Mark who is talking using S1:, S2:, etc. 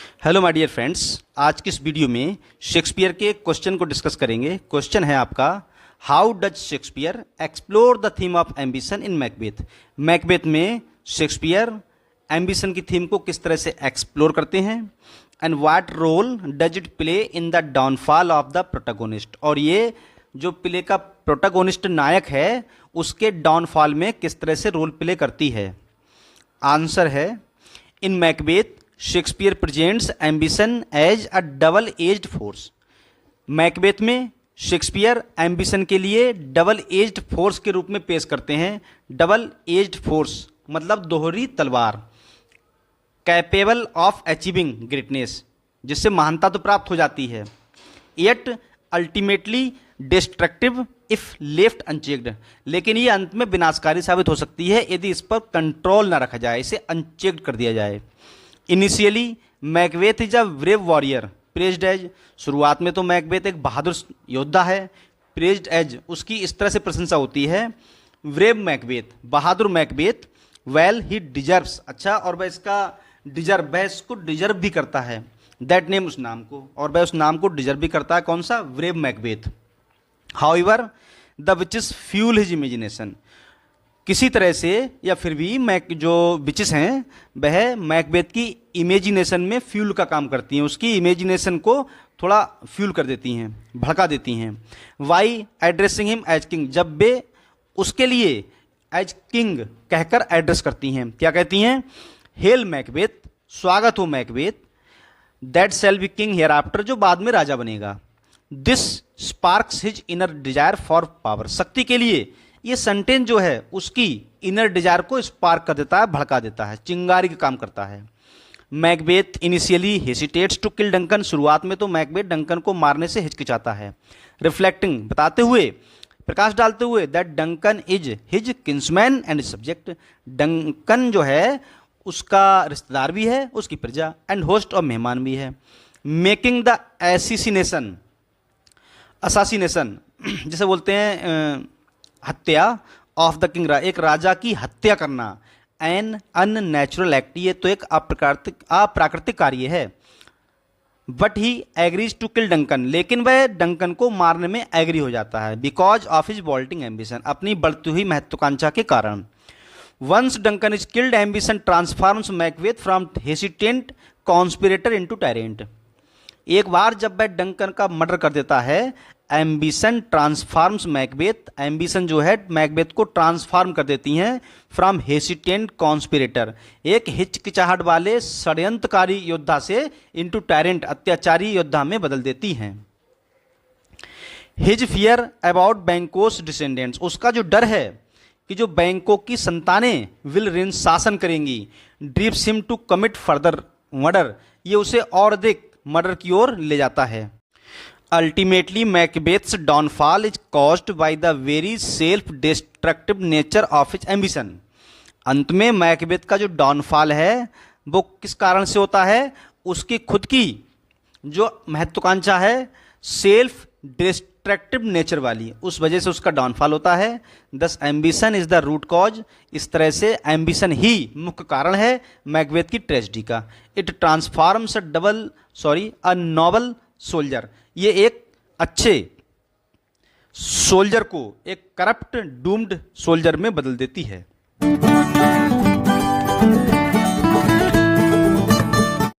S1: Hello my dear friends, आज की इस वीडियो में शेक्सपियर के क्वेश्चन को डिस्कस करेंगे। क्वेश्चन है आपका, how does Shakespeare explore the theme of ambition in Macbeth. Macbeth में शेक्सपियर एम्बिशन की थीम को किस तरह से एक्सप्लोर करते हैं, and what role does it play in the downfall of the protagonist. और ये जो प्ले का प्रोटैगोनिस्ट नायक है उसके डाउनफॉल में किस तरह से रोल प्ले करती है। आंसर है, in Macbeth Shakespeare presents ambition as a double edged force. Macbeth में शेक्सपियर एम्बिशन के लिए डबल एज्ड फोर्स के रूप में पेश करते हैं। डबल एज्ड फोर्स मतलब दोहरी तलवार, कैपेबल ऑफ अचीविंग ग्रेटनेस, जिससे महानता तो प्राप्त हो जाती है, yet ultimately destructive if left unchecked. लेकिन ये अंत में विनाशकारी साबित हो सकती है यदि इस पर कंट्रोल ना रखा जाए, इसे अनचेक्ड कर दिया जाए। Initially Macbeth is a brave warrior praised as. शुरुआत में तो मैकबेथ एक बहादुर योद्धा है, प्रेज्ड एज उसकी इस तरह से प्रशंसा होती है, ब्रेव मैकबेथ, बहादुर मैकबेथ, वेल ही डिजर्व्स, अच्छा, और वह इसका डिजर्व, वह इसको डिजर्व भी करता है, दैट नेम, उस नाम को, और वह उस नाम को डिजर्व भी करता है। कौन सा? Brave Macbeth. However the witches fuel his imagination. किसी तरह से या फिर भी जो विचेस हैं वह मैकबेथ की इमेजिनेशन में फ्यूल का काम करती हैं, उसकी इमेजिनेशन को थोड़ा फ्यूल कर देती हैं, भड़का देती हैं। By addressing him as king, जब वे उसके लिए एज किंग कहकर एड्रेस करती हैं, क्या कहती हैं? हेल मैकबेथ, स्वागत हो Macbeth, that shall be king here after, जो बाद में राजा बनेगा। This sparks his inner desire for power, शक्ति के लिए ये सेंटेंस जो है उसकी इनर डिजायर को स्पार्क कर देता है, भड़का देता है, चिंगारी का काम करता है। Macbeth initially hesitates to kill Duncan, शुरुआत में तो मैकबेथ डंकन को मारने से हिचकिचाता है। रिफ्लेक्टिंग, बताते हुए, प्रकाश डालते हुए, that Duncan is his kinsman and subject, Duncan जो है उसका रिश्तेदार भी है, उसकी प्रजा, एंड होस्ट और मेहमान भी है। मेकिंग द एसिसिनेशन, असासिनेशन जिसे बोलते हैं हत्या, ऑफ द किंग, एक राजा की हत्या करना, एन अननेचुरल एक्ट, ये तो एक अप्राकृतिक कार्य है। But he agrees to kill Duncan, लेकिन वह डंकन को मारने में एग्री हो जाता है, because of his vaulting ambition, अपनी बढ़ती हुई महत्वाकांक्षा के कारण। Once Duncan is killed, ambition transforms Macbeth from hesitant conspirator into tyrant. एक बार जब वह डंकन का मर्डर कर देता है, एम्बिशन ट्रांसफॉर्म्स मैकबेथ, एम्बिशन जो है मैकबेथ को ट्रांसफॉर्म कर देती हैं फ्रॉम हेसिटेंट कॉन्स्पिरेटर, एक हिचकिचाहट वाले षड्यंत्रकारी योद्धा से, इनटू टायरेंट, अत्याचारी योद्धा में बदल देती हैं। हिज फियर अबाउट बैंकोस डिसेंडेंट्स, उसका जो डर है कि जो बैंकों की संतानें विल रेन, शासन करेंगी, drives him to commit further murder, ये उसे और अधिक मर्डर की ओर ले जाता है। Ultimately Macbeth's downfall is caused by the very self destructive nature of his ambition. अंत में मैकबेथ का जो डाउनफॉल है वो किस कारण से होता है? उसकी खुद की जो महत्वाकांक्षा है, सेल्फ डिस्ट्रक्टिव नेचर वाली, उस वजह से उसका डाउनफॉल होता है। Thus ambition is the root cause, इस तरह से एम्बिशन ही मुख्य कारण है मैकबेथ की ट्रेजेडी का। It transforms a Nobel soldier, ये एक अच्छे सोल्जर को एक करप्ट डूम्ड सोल्जर में बदल देती है।